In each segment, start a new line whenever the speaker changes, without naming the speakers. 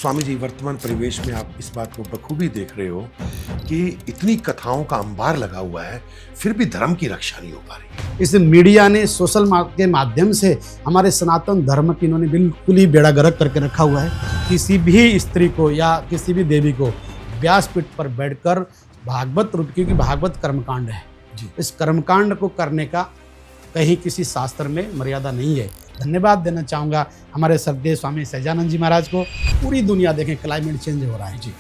स्वामी जी, वर्तमान परिवेश में आप इस बात को बखूबी देख रहे हो कि इतनी कथाओं का अंबार लगा हुआ है, फिर भी धर्म की रक्षा नहीं हो पा रही।
इस मीडिया ने के माध्यम से हमारे सनातन धर्म की इन्होंने बिल्कुल ही बेड़ा गर्क करके रखा हुआ है। किसी भी स्त्री को या किसी भी देवी को व्यासपीठ पर बैठकर भागवत रूप, क्योंकि भागवत कर्मकांड है, इस कर्मकांड को करने का कहीं किसी शास्त्र में मर्यादा नहीं है। धन्यवाद देना चाहूँगा हमारे श्रद्धेय स्वामी सहजानंद जी महाराज को। पूरी दुनिया देखें, क्लाइमेट चेंज हो रहा है जी।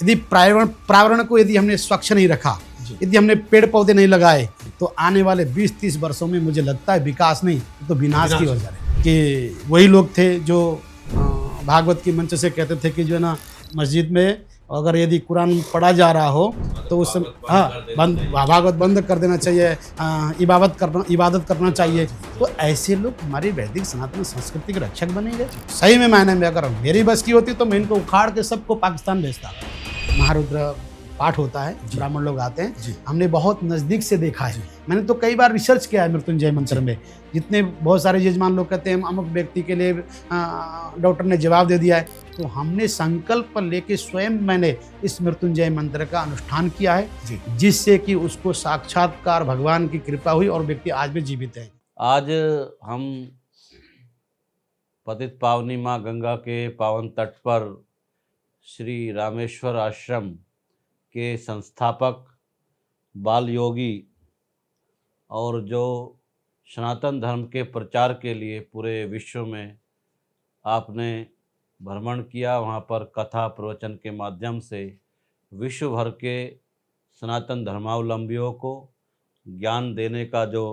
यदि पर्यावरण को यदि हमने स्वच्छ नहीं रखा, यदि हमने पेड़ पौधे नहीं लगाए, तो आने वाले 20-30 वर्षों में मुझे लगता है विकास नहीं तो विनाश की वजह है। कि वही लोग थे जो भागवत की मंच से कहते थे कि जो है ना, मस्जिद में अगर यदि कुरान पढ़ा जा रहा हो तो उस भागवत बंद कर देना चाहिए, इबादत करना चाहिए। तो ऐसे लोग हमारी वैदिक सनातन संस्कृति के रक्षक बनेंगे। सही में मायने में अगर मेरी बस की होती तो मैं इनको उखाड़ के सबको पाकिस्तान भेजता। महारुद्र पाठ होता है, ब्राह्मण लोग आते हैं, हमने बहुत नज़दीक से देखा है। मैंने तो कई बार रिसर्च किया है मृत्युंजय मंत्र में। जितने बहुत सारे यजमान लोग कहते हैं अमुक व्यक्ति के लिए डॉक्टर ने जवाब दे दिया है, तो हमने संकल्प लेके स्वयं मैंने इस मृत्युंजय मंत्र का अनुष्ठान किया है, जिससे कि उसको साक्षात्कार भगवान की कृपा हुई और व्यक्ति आज भी जीवित है।
आज हम पतित पावनी माँ गंगा के पावन तट पर श्री रामेश्वर आश्रम के संस्थापक बाल योगी और जो सनातन धर्म के प्रचार के लिए पूरे विश्व में आपने भ्रमण किया, वहाँ पर कथा प्रवचन के माध्यम से विश्व भर के सनातन धर्मावलंबियों को ज्ञान देने का जो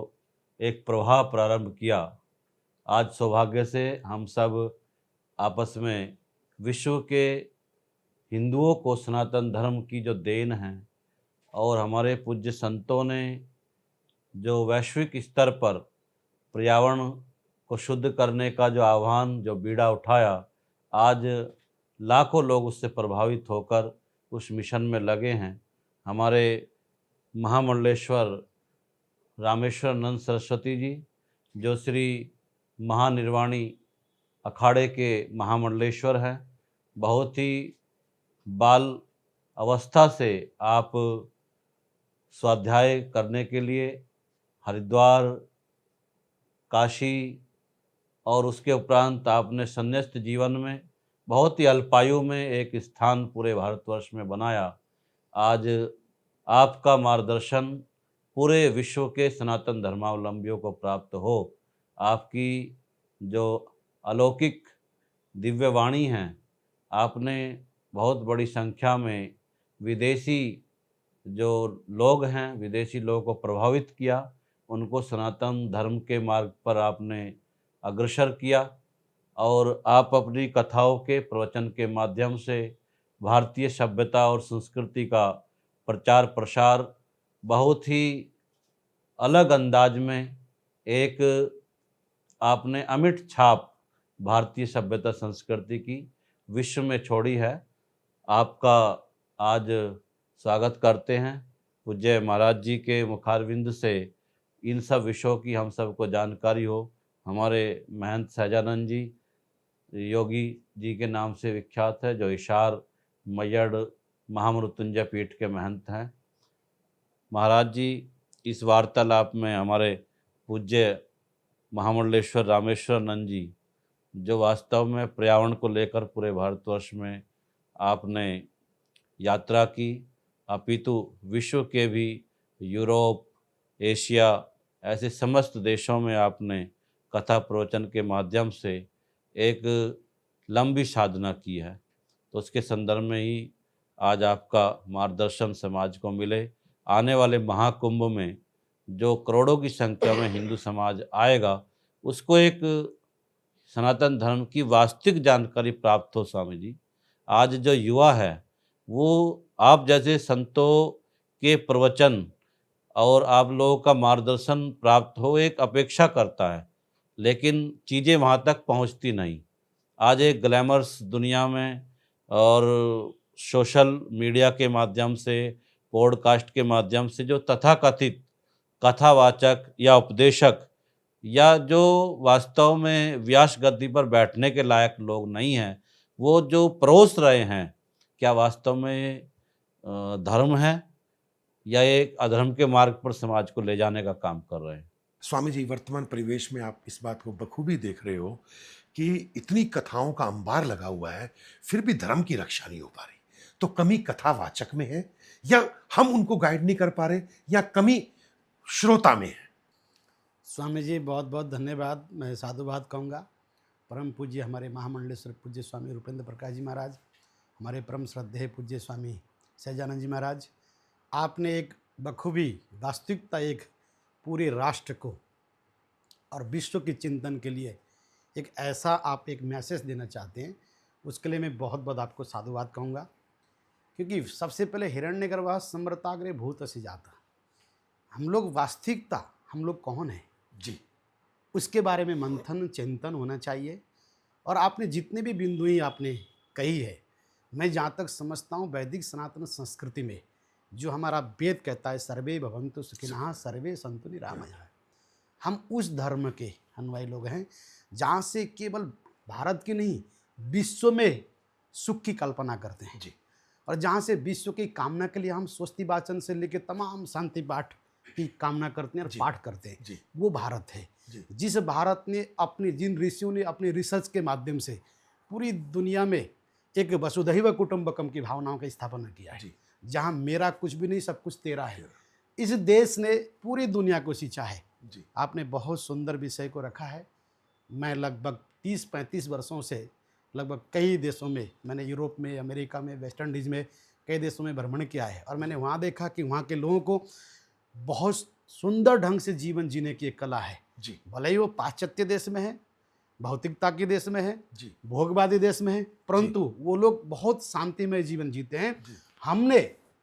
एक प्रवाह प्रारंभ किया, आज सौभाग्य से हम सब आपस में विश्व के हिंदुओं को सनातन धर्म की जो देन है और हमारे पूज्य संतों ने जो वैश्विक स्तर पर पर्यावरण को शुद्ध करने का जो आह्वान, जो बीड़ा उठाया, आज लाखों लोग उससे प्रभावित होकर उस मिशन में लगे हैं। हमारे महामंडलेश्वर रामेश्वर नंद सरस्वती जी, जो श्री महानिर्वाणी अखाड़े के महामंडलेश्वर हैं, बहुत ही बाल अवस्था से आप स्वाध्याय करने के लिए हरिद्वार, काशी और उसके उपरांत आपने संन्यस्त जीवन में बहुत ही अल्पायु में एक स्थान पूरे भारतवर्ष में बनाया। आज आपका मार्गदर्शन पूरे विश्व के सनातन धर्मावलंबियों को प्राप्त हो। आपकी जो अलौकिक दिव्य वाणी है, आपने बहुत बड़ी संख्या में विदेशी जो लोग हैं, विदेशी लोगों को प्रभावित किया, उनको सनातन धर्म के मार्ग पर आपने अग्रसर किया और आप अपनी कथाओं के प्रवचन के माध्यम से भारतीय सभ्यता और संस्कृति का प्रचार प्रसार बहुत ही अलग अंदाज में एक आपने अमिट छाप भारतीय सभ्यता संस्कृति की विश्व में छोड़ी है। आपका आज स्वागत करते हैं। पूज्य महाराज जी के मुखारविंद से इन सब विषयों की हम सबको जानकारी हो। हमारे महंत सहजानंद जी योगी जी के नाम से विख्यात है, जो हिसार मैयड़ महामृत्युंजय पीठ के महंत हैं। महाराज जी इस वार्तालाप में हमारे पूज्य महामंडलेश्वर रामेश्वर नंद जी, जो वास्तव में पर्यावरण को लेकर पूरे भारतवर्ष में आपने यात्रा की, अपितु विश्व के भी यूरोप, एशिया ऐसे समस्त देशों में आपने कथा प्रवचन के माध्यम से एक लंबी साधना की है। तो उसके संदर्भ में ही आज आपका मार्गदर्शन समाज को मिले। आने वाले महाकुंभ में जो करोड़ों की संख्या में हिंदू समाज आएगा, उसको एक सनातन धर्म की वास्तविक जानकारी प्राप्त हो। स्वामी जी, आज जो युवा है वो आप जैसे संतों के प्रवचन और आप लोगों का मार्गदर्शन प्राप्त हो, एक अपेक्षा करता है, लेकिन चीज़ें वहाँ तक पहुँचती नहीं। आज एक ग्लैमरस दुनिया में और सोशल मीडिया के माध्यम से, पॉडकास्ट के माध्यम से जो तथाकथित कथावाचक या उपदेशक या जो वास्तव में व्यास गद्दी पर बैठने के लायक लोग नहीं हैं, वो जो परोस रहे हैं, क्या वास्तव में धर्म है या एक अधर्म के मार्ग पर समाज को ले जाने का काम कर रहे हैं?
स्वामी जी, वर्तमान परिवेश में आप इस बात को बखूबी देख रहे हो कि इतनी कथाओं का अंबार लगा हुआ है, फिर भी धर्म की रक्षा नहीं हो पा रही। तो कमी कथावाचक में है, या हम उनको गाइड नहीं कर पा रहे, या कमी श्रोता में है?
स्वामी जी बहुत बहुत धन्यवाद। मैं साधुवाद कहूँगा। परम पूज्य हमारे महामंडलेश्वर पूज्य स्वामी रूपेंद्र प्रकाश जी महाराज, हमारे परम श्रद्धेय पूज्य स्वामी सहजानंद जी महाराज, आपने एक बखूबी वास्तविकता एक पूरे राष्ट्र को और विश्व के चिंतन के लिए एक ऐसा आप एक मैसेज देना चाहते हैं, उसके लिए मैं बहुत बहुत आपको साधुवाद कहूँगा। क्योंकि सबसे पहले हिरण्यगर्भः सम्भृताग्रे भूतस्य जाता, हम लोग वास्तविकता, हम लोग कौन हैं
जी,
उसके बारे में मंथन चिंतन होना चाहिए। और आपने जितने भी बिंदुएं आपने कही है, मैं जहाँ तक समझता हूँ वैदिक सनातन संस्कृति में जो हमारा वेद कहता है सर्वे भवन्तु सुखिनः सर्वे सन्तु निरामयाः, हम उस धर्म के अनुयायी लोग हैं जहाँ से केवल भारत की नहीं विश्व में सुख की कल्पना करते हैं
जी,
और जहाँ से विश्व की कामना के लिए हम स्वस्ति वाचन से लेकर तमाम शांति पाठ की कामना करते हैं और पाठ करते हैं
जी,
वो भारत है।
जी,
जिस भारत ने अपने जिन ऋषियों ने अपने रिसर्च के माध्यम से पूरी दुनिया में एक वसुधैव कुटुंबकम की भावनाओं का स्थापना किया है,
जी,
जहाँ मेरा कुछ भी नहीं सब कुछ तेरा है। इस देश ने पूरी दुनिया को सींचा है।
जी,
आपने बहुत सुंदर विषय को रखा है। मैं लगभग 30-35 वर्षों से लगभग कई देशों में, मैंने यूरोप में, अमेरिका में, वेस्ट इंडीज़ में कई देशों में भ्रमण किया है और मैंने वहाँ देखा कि वहाँ के लोगों को बहुत सुंदर ढंग से जीवन जीने की एक कला है।
जी,
भले ही वो पाश्चात्य देश में है, भौतिकता के देश में है,
जी,
भोगवादी देश में है, परंतु वो लोग बहुत शांतिमय जीवन जीते हैं।
जी,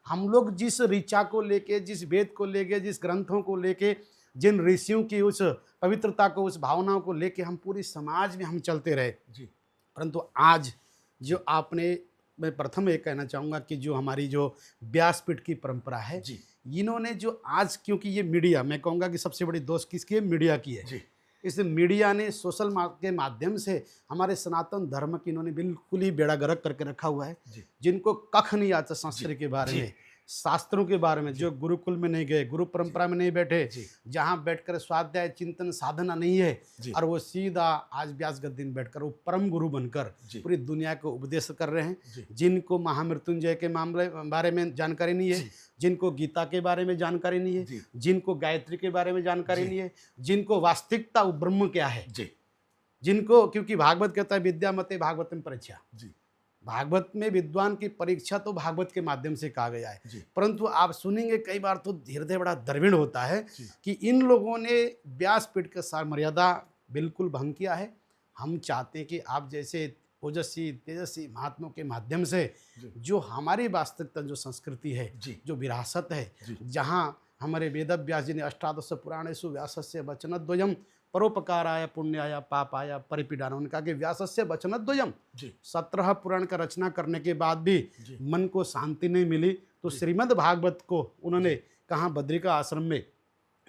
हम लोग जिस ऋचा को लेके, जिस वेद को लेके, जिस ग्रंथों को लेके, जिन ऋषियों की उस पवित्रता को, उस भावनाओं को लेके हम पूरी समाज में हम चलते रहे,
जी,
परंतु आज जो आपने, मैं प्रथम ये कहना चाहूँगा कि जो हमारी जो व्यासपीठ की परंपरा है,
जी,
इन्होंने जो आज, क्योंकि ये मीडिया, मैं कहूँगा कि सबसे बड़ी दोस्त किसकी है, मीडिया की है।
जी,
इस मीडिया ने सोशल के माध्यम से हमारे सनातन धर्म की इन्होंने बिल्कुल ही बेड़ा गर्क करके रखा हुआ है।
जी,
जिनको कख नहीं आता संस्कृति के बारे
जी,
में, शास्त्रों के बारे में, जो गुरुकुल में नहीं गए, गुरु परंपरा में नहीं बैठे,
जी,
जहाँ बैठकर स्वाध्याय चिंतन साधना नहीं है,
जी,
और वो सीधा आज व्यास गद्दी में बैठकर वो परम गुरु बनकर
जी,
पूरी दुनिया को उपदेश कर रहे हैं।
जी,
जिनको महामृत्युंजय के मामले बारे में जानकारी नहीं है,
जी,
जिनको गीता के बारे में जानकारी नहीं है,
जी,
जिनको गायत्री के बारे में जानकारी
जी,
नहीं है, जिनको वास्तविकता वो ब्रह्म क्या है,
जी,
जिनको, क्योंकि भागवत कहता है विद्या मते भागवतम परीक्षा,
जी,
भागवत में विद्वान की परीक्षा तो भागवत के माध्यम से कहा गया है।
जी,
परंतु आप सुनेंगे कई बार तो हृदय बड़ा द्रविड़ होता है
जी,
कि इन लोगों ने व्यासपीठ का सार मर्यादा बिल्कुल भंग किया है। हम चाहते हैं कि आप जैसे ओजस्वी तेजस्वी महात्माओं के माध्यम से
जी,
जो हमारी वास्तविकता, जो संस्कृति है,
जी,
जो विरासत है,
जी,
जहाँ हमारे वेद व्यास जी ने अष्टादश पुराणेषु व्यासस्य वचनद्वयम परोपकाराय पुण्याय पापाय परिपीडान, उनका कि व्यासस्य वचनद्वयम,
जी,
17 पुराण का रचना करने के बाद भी
जी,
मन को शांति नहीं मिली, तो श्रीमद् भागवत को उन्होंने कहा बद्रिका आश्रम में,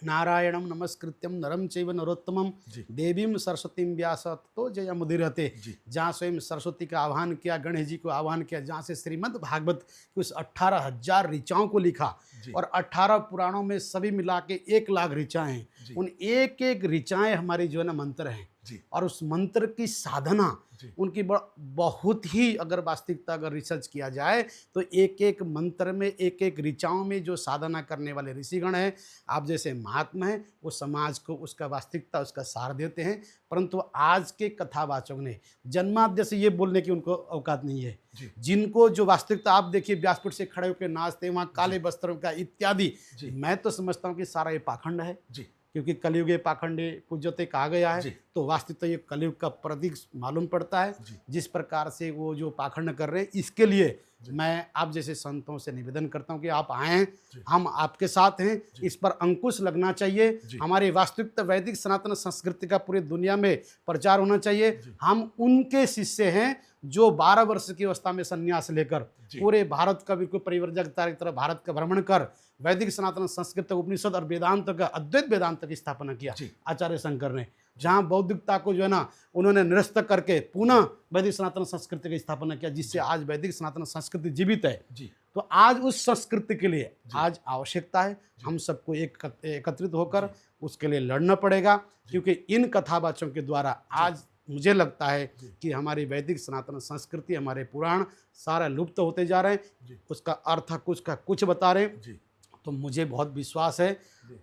नारायणम नमस्कृत्यम नरम चैव नरोत्तमम
जी,
देवीम सरस्वतीम व्यास तो जयमुदीरते,
जी,
जहाँ स्वयं सरस्वती का आह्वान किया, गणेश जी को आह्वान किया, जहाँ से श्रीमद् भागवत की उस 18,000 ऋचाओं को लिखा
जी,
और 18 पुराणों में सभी मिला के 1 लाख ऋचाएँ हैं।
जी,
उन एक एक ऋचाएँ हमारी जो है ना मंत्र हैं,
जी,
और उस मंत्र की साधना
जी,
उनकी बहुत ही, अगर वास्तविकता अगर रिसर्च किया जाए तो एक एक मंत्र में, एक एक ऋचाओं में जो साधना करने वाले ऋषिगण हैं, आप जैसे महात्मा हैं, वो समाज को उसका वास्तविकता, उसका सार देते हैं। परंतु आज के कथावाचक ने जन्माद्य से ये बोलने की उनको औकात नहीं है।
जी,
जिनको जो वास्तविकता, आप देखिए व्यासपीठ से खड़े होकर नाचते, वहाँ काले वस्त्रों का इत्यादि,
जी,
मैं तो समझता हूँ कि सारा ये पाखंड है,
जी,
क्योंकि कलयुगे पाखंडे पूज्यते कहा गया
जी,
है। तो वास्तविकता ये कलयुग का प्रतीक मालूम पड़ता है।
जी,
जिस प्रकार से वो जो पाखंड कर रहे हैं, इसके लिए
जी,
मैं आप जैसे संतों से निवेदन करता हूँ कि आप आएँ,
जी,
हम आपके साथ हैं,
जी,
इस पर अंकुश लगना चाहिए।
जी,
हमारे वास्तविकता वैदिक सनातन संस्कृति का पूरी दुनिया में प्रचार होना चाहिए।
जी,
हम उनके शिष्य हैं जो 12 वर्ष की अवस्था में संन्यास लेकर
जी,
पूरे भारत का बिल्कुल परिवर्तकता की तरह भारत का भ्रमण कर वैदिक सनातन संस्कृत, उपनिषद और वेदांत का, अद्वैत वेदांत की स्थापना किया
जी,
आचार्य शंकर ने। जहाँ बौद्धिकता को जो है ना उन्होंने निरस्त करके पुनः वैदिक सनातन संस्कृति की स्थापना किया, जिससे आज वैदिक सनातन संस्कृति जीवित है।
जी
तो आज उस संस्कृति के लिए आज आवश्यकता है हम सबको एकत्रित होकर उसके लिए लड़ना पड़ेगा, क्योंकि इन कथावाचों के द्वारा आज मुझे लगता है कि हमारी वैदिक सनातन संस्कृति, हमारे पुराण सारा लुप्त होते जा रहे हैं। उसका अर्थ कुछ का कुछ बता रहे हैं। तो मुझे बहुत विश्वास है,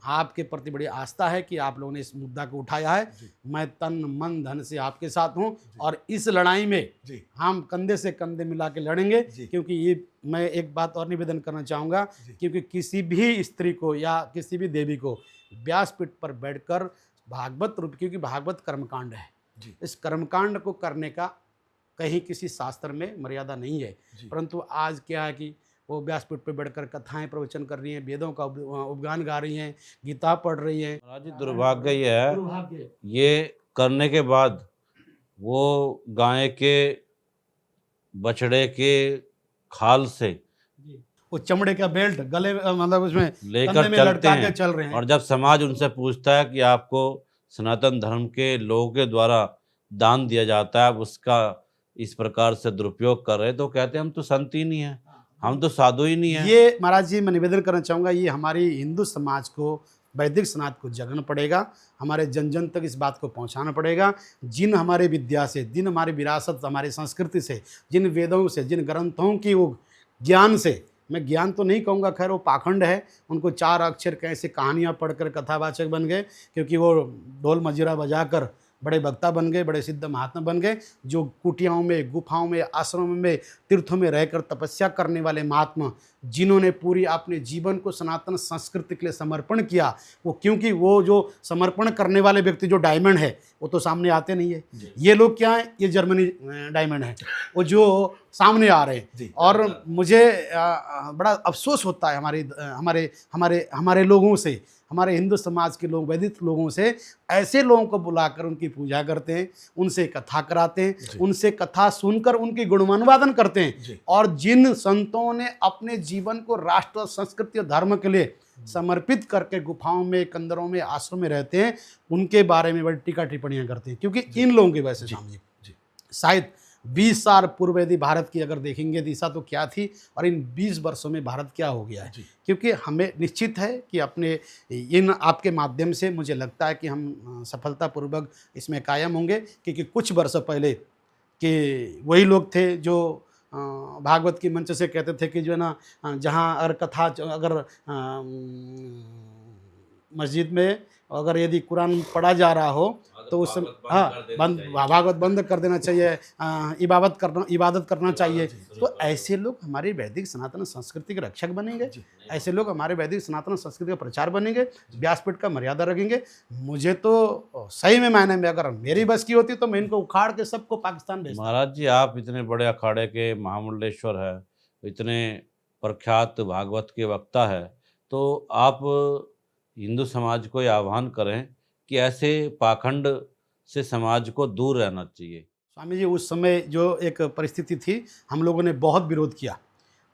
आपके प्रति बड़ी आस्था है कि आप लोगों ने इस मुद्दा को उठाया है। मैं तन मन धन से आपके साथ हूं और इस लड़ाई में हम कंधे से कंधे मिला के लड़ेंगे। क्योंकि ये मैं एक बात और निवेदन करना चाहूँगा, क्योंकि किसी भी स्त्री को या किसी भी देवी को व्यासपीठ पर बैठकर भागवत रूप, क्योंकि भागवत कर्मकांड है, इस कर्मकांड को करने का कहीं किसी शास्त्र में मर्यादा नहीं है। परंतु आज क्या है कि वो व्यासपीठ पर बैठकर कथाएं प्रवचन कर रही हैं, वेदों का उपगान गा रही हैं, गीता पढ़ रही हैं।
महाराज जी दुर्भाग्य ये है, ये करने के बाद वो गाय के बछड़े के खाल से
वो चमड़े का बेल्ट गले मतलब उसमें
लेकर
में
चलते
लटका के
हैं।
चल रहे हैं।
और जब समाज उनसे पूछता है कि आपको सनातन धर्म के लोगों के द्वारा दान दिया जाता है, आप उसका इस प्रकार से दुरुपयोग कर रहे हैं, तो कहते हैं हम तो संत ही नहीं है, हम तो साधु ही नहीं है।
ये महाराज जी मैं निवेदन करना चाहूँगा, ये हमारी हिंदू समाज को वैदिक सनातन को जगना पड़ेगा, हमारे जन जन तक इस बात को पहुंचाना पड़ेगा। जिन हमारे विद्या से, जिन हमारी विरासत, हमारी संस्कृति से, जिन वेदों से, जिन ग्रंथों की वो ज्ञान से, मैं ज्ञान तो नहीं कहूँगा, खैर वो पाखंड है, उनको चार अक्षर कैसे कहानियाँ पढ़कर कथावाचक बन गए, क्योंकि वो ढोल मजीरा बजाकर बड़े वक्ता बन गए, बड़े सिद्ध महात्मा बन गए। जो कुटियाओं में, गुफाओं में, आश्रमों में, तीर्थों में रहकर तपस्या करने वाले महात्मा, जिन्होंने पूरी अपने जीवन को सनातन संस्कृति के लिए समर्पण किया, वो क्योंकि वो जो समर्पण करने वाले व्यक्ति जो डायमंड है वो तो सामने आते नहीं है। ये लोग क्या है, ये जर्मनी डायमंड है, वो जो सामने आ रहे हैं। और मुझे बड़ा अफसोस होता है हमारे लोगों से, हमारे हिंदू समाज के लोग, वैदिक लोगों से, ऐसे लोगों को बुलाकर उनकी पूजा करते हैं, उनसे कथा कराते हैं, उनसे कथा सुनकर उनकी गुणगान करते हैं। और जिन संतों ने अपने जीवन को राष्ट्र, संस्कृति और धर्म के लिए समर्पित करके गुफाओं में, कंदरों में, आश्रम में रहते हैं, उनके बारे में बड़ी टीका टिप्पणियां करते हैं। क्योंकि इन लोगों की वजह से शायद 20 साल पूर्व यदि भारत की अगर देखेंगे दिशा तो क्या थी, और इन 20 वर्षों में भारत क्या हो गया है। क्योंकि हमें निश्चित है कि अपने इन आपके माध्यम से मुझे लगता है कि हम सफलतापूर्वक इसमें कायम होंगे। क्योंकि कुछ वर्ष पहले कि वही लोग थे जो भागवत की मंच से कहते थे कि जो है ना, जहाँ अगर कथा, अगर मस्जिद में अगर यदि कुरान पढ़ा जा रहा हो तो उस भागवत बंद कर देना चाहिए, इबादत करना चाहिए। तो ऐसे लोग हमारी वैदिक सनातन संस्कृति के रक्षक बनेंगे, ऐसे लोग हमारे वैदिक सनातन संस्कृति का प्रचार बनेंगे, व्यासपीठ का मर्यादा रखेंगे। मुझे तो सही में मायने में अगर मेरी बस की होती तो मैं इनको उखाड़ के सबको पाकिस्तान भेजता।
महाराज जी आप इतने बड़े अखाड़े के महामंडलेश्वर है, इतने प्रख्यात भागवत के वक्ता है, तो आप हिंदू समाज को यह आह्वान करें कि ऐसे पाखंड से समाज को दूर रहना चाहिए।
स्वामी जी उस समय जो एक परिस्थिति थी, हम लोगों ने बहुत विरोध किया,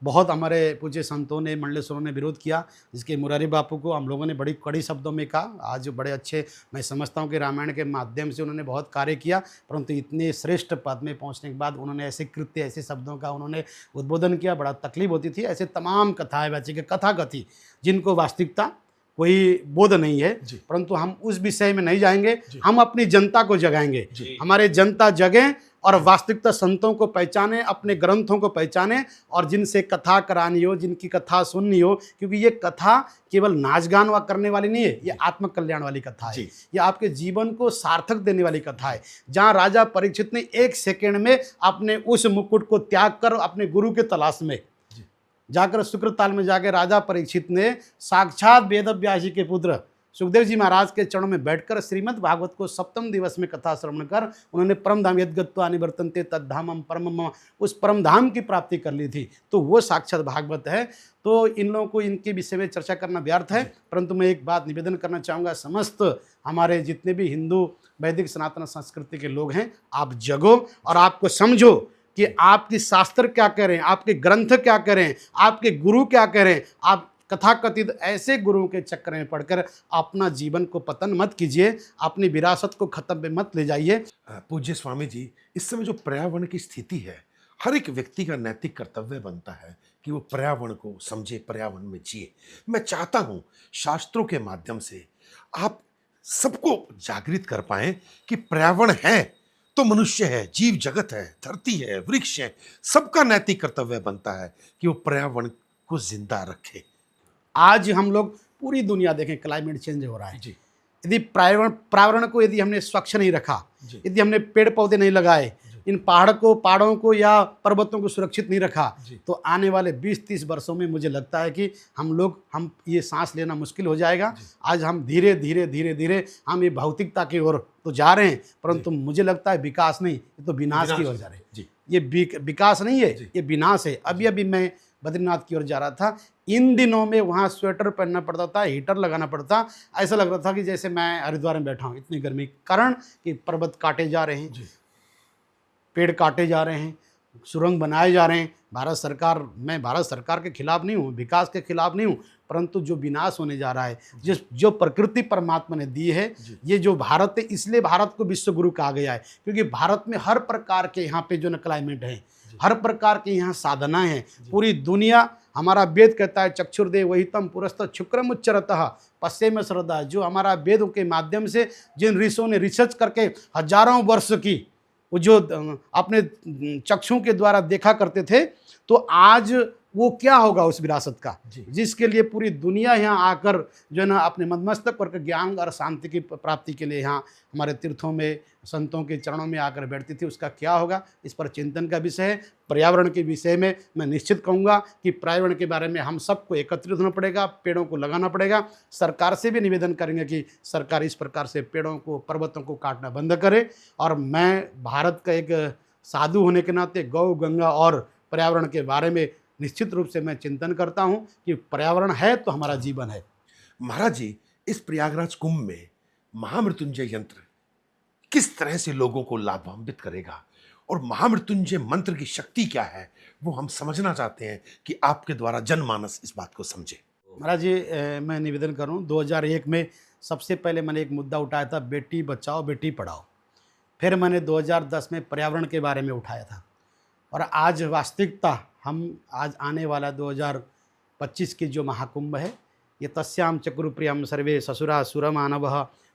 बहुत हमारे पूज्य संतों ने, मंडलेश्वरों ने विरोध किया, जिसके मुरारी बापू को हम लोगों ने बड़ी कड़ी शब्दों में कहा। आज बड़े अच्छे मैं समझता हूँ कि रामायण के माध्यम से उन्होंने बहुत कार्य किया, परंतु इतने श्रेष्ठ पद में पहुँचने के बाद उन्होंने ऐसे कृत्य, ऐसे शब्दों का उन्होंने उद्बोधन किया, बड़ा तकलीफ होती थी। ऐसे तमाम कथाएँ बची के कथाकथी जिनको वास्तविकता कोई बोध नहीं है, परंतु हम उस विषय में नहीं जाएंगे। हम अपनी जनता को जगाएंगे, हमारे जनता जगें और वास्तविकता संतों को पहचाने, अपने ग्रंथों को पहचाने, और जिनसे कथा करानी हो, जिनकी कथा सुननी हो। क्योंकि ये कथा केवल नाच गान करने वाली नहीं है, ये आत्म कल्याण वाली कथा है, ये आपके जीवन को सार्थक देने वाली कथा है। जहाँ राजा परीक्षित ने 1 सेकेंड में अपने उस मुकुट को त्याग कर अपने गुरु के तलाश में जाकर शुक्रताल में जाकर राजा परीक्षित ने साक्षात वेदव्यास जी के पुत्र सुखदेव जी महाराज के चरणों में बैठकर श्रीमद् भागवत को 7वें दिवस में कथा श्रवण कर उन्होंने परम धाम यद्गत्वा निवर्तन्ते तद्धामम परमम, उस परम धाम की प्राप्ति कर ली थी। तो वो साक्षात भागवत है। तो इन लोगों को इनके विषय में चर्चा करना व्यर्थ है, परंतु मैं एक बात निवेदन करना चाहूँगा, समस्त हमारे जितने भी हिंदू वैदिक सनातन संस्कृति के लोग हैं, आप जगो और आपको समझो कि आपकी शास्त्र क्या कह रहे हैं, आपके ग्रंथ क्या कह रहे हैं, आपके गुरु क्या कह रहे हैं, आप कथाकथित ऐसे गुरुओं के चक्कर में पड़कर अपना जीवन को पतन मत कीजिए, अपनी विरासत को खत्म में मत ले जाइए।
पूज्य स्वामी जी, इस समय जो पर्यावरण की स्थिति है, हर एक व्यक्ति का नैतिक कर्तव्य बनता है कि वो पर्यावरण को समझे, पर्यावरण में जिए। मैं चाहता हूं शास्त्रों के माध्यम से आप सबको जागृत कर पाएं कि पर्यावरण है तो मनुष्य है, जीव जगत है, धरती है, वृक्ष है, सबका नैतिक कर्तव्य बनता है कि वो पर्यावरण को जिंदा रखे।
आज हम लोग पूरी दुनिया देखें, क्लाइमेट चेंज हो रहा है।
जी
यदि पर्यावरण को यदि हमने स्वच्छ नहीं रखा,
जी।
यदि हमने पेड़ पौधे नहीं लगाए, इन पहाड़ों को या पर्वतों को सुरक्षित नहीं रखा, तो आने वाले 20-30 वर्षों में मुझे लगता है कि हम ये सांस लेना मुश्किल हो जाएगा। आज हम धीरे धीरे हम ये भौतिकता की ओर तो जा रहे हैं, परंतु मुझे लगता है विकास नहीं, ये तो विनाश की ओर जा रहे हैं। ये विकास नहीं है, ये विनाश है। अभी मैं बद्रीनाथ की ओर जा रहा था, इन दिनों में वहाँ स्वेटर पहनना पड़ता था, हीटर लगाना पड़ता, ऐसा लग रहा था कि जैसे मैं हरिद्वार में बैठा हूँ, इतनी गर्मी के कारण कि पर्वत काटे जा रहे हैं, पेड़ काटे जा रहे हैं, सुरंग बनाए जा रहे हैं। मैं भारत सरकार के खिलाफ नहीं हूँ, विकास के खिलाफ नहीं हूँ, परंतु जो विनाश होने जा रहा है, जो प्रकृति परमात्मा ने दी है, ये जो भारत है, इसलिए भारत को विश्व गुरु कहा गया है, क्योंकि भारत में हर प्रकार के यहाँ पे जो न क्लाइमेट है, हर प्रकार के यहाँ साधनाएं हैं। पूरी दुनिया, हमारा वेद कहता है चक्षुर्देव वहितम पुरस्त शुक्रम उच्चरतः पश्चिम श्रद्धा, जो हमारा वेदों के माध्यम से जिन ऋषियों ने रिसर्च करके हजारों वर्ष की वो जो अपने चक्षुओं के द्वारा देखा करते थे, तो आज वो क्या होगा उस विरासत का, जिसके लिए पूरी दुनिया यहाँ आकर जो है ना अपने मदमस्तक पर ज्ञान और शांति की प्राप्ति के लिए यहाँ हमारे तीर्थों में संतों के चरणों में आकर बैठती थी, उसका क्या होगा, इस पर चिंतन का विषय है। पर्यावरण के विषय में मैं निश्चित कहूँगा कि पर्यावरण के बारे में हम सबको एकत्रित होना पड़ेगा, पेड़ों को लगाना पड़ेगा। सरकार से भी निवेदन करेंगे कि सरकार इस प्रकार से पेड़ों को, पर्वतों को काटना बंद करे। और मैं भारत का एक साधु होने के नाते गौ, गंगा और पर्यावरण के बारे में निश्चित रूप से मैं चिंतन करता हूं कि पर्यावरण है तो हमारा जीवन है।
महाराज जी, इस प्रयागराज कुंभ में महामृत्युंजय यंत्र किस तरह से लोगों को लाभान्वित करेगा और महामृत्युंजय मंत्र की शक्ति क्या है, वो हम समझना चाहते हैं कि आपके द्वारा जनमानस इस बात को समझे।
महाराज जी, मैं निवेदन करूं, 2001 में सबसे पहले मैंने एक मुद्दा उठाया था, बेटी बचाओ बेटी पढ़ाओ। फिर मैंने 2010 में पर्यावरण के बारे में उठाया था, और आज वास्तविकता हम आज आने वाला 2025 की जो महाकुंभ है, ये तस्याम चक्रु प्रियम सर्वे ससुरा सुरमानव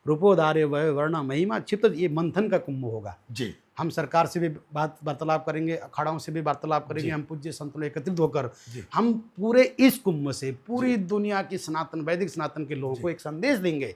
रूपोधारे वह वर्ण महिमा चित्त, ये मंथन का कुंभ होगा जी। हम सरकार से भी वार्तालाप करेंगे, अखाड़ों से भी वार्तालाप करेंगे, हम पूज्य संतों एकत्रित होकर हम पूरे इस कुंभ से पूरी दुनिया की सनातन वैदिक सनातन के लोगों को एक संदेश देंगे